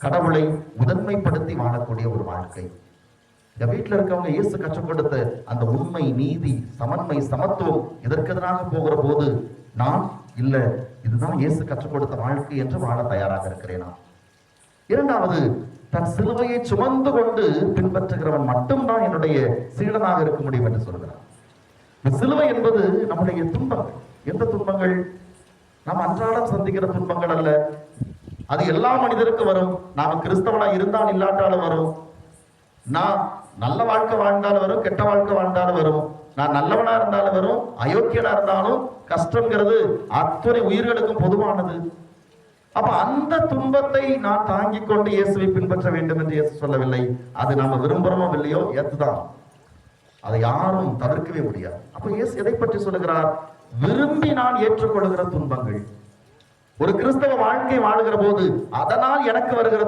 கடவுளை முதன்மைப்படுத்தி வாழக்கூடிய ஒரு வாழ்க்கை. இந்த வீட்டில் இருக்கவங்க இயேசு கற்றுக் கொடுத்த அந்த உண்மை, நீதி, சமன்மை, சமத்துவம் இதற்கு எதிராக போகிற போது நான் இல்ல, இதுதான் இயேசு கற்றுக் கொடுத்த வாழ்க்கை என்று வாழ தயாராக இருக்கிறேனா? இரண்டாவது, தன் சிலுவையை சுமந்து கொண்டு பின்பற்றுகிறவன் மட்டும்தான் என்னுடைய சீடனாக இருக்க முடியும் என்று சொல்கிறார். சிலுவை என்பது நம்முடைய துன்பங்கள். எந்த துன்பங்கள்? நாம் அன்றாடம் சந்திக்கிற துன்பங்கள் அல்ல. அது எல்லா மனிதருக்கும் வரும். நாம கிறிஸ்தவனா இருந்தால் இல்லாட்டாலும் வரும். நான் நல்ல வாழ்க்கை வாழ்ந்தாலும் வரும், கெட்ட வாழ்க்கை வாழ்ந்தாலும் வரும். நான் நல்லவனா இருந்தாலும் வரும், அயோக்கியனா இருந்தாலும் கஷ்டங்கிறது அத்தனை உயிர்களுக்கும் பொதுவானது. அப்ப அந்த துன்பத்தை நான் தாங்கிக் கொண்டு இயேசுவை பின்பற்ற வேண்டும் என்று இயேசு சொல்லவில்லை. அது நாம விரும்புறோமோ இல்லையோ ஏத்துதான். அதை யாரும் தவிர்க்கவே முடியாது. அப்ப இயேசு எதை பற்றி சொல்லுகிறார்? விரும்பி நான் ஏற்றுக்கொள்கிற துன்பங்கள். ஒரு கிறிஸ்தவ வாழ்க்கை வாழுகிற போது அதனால் எனக்கு வருகிற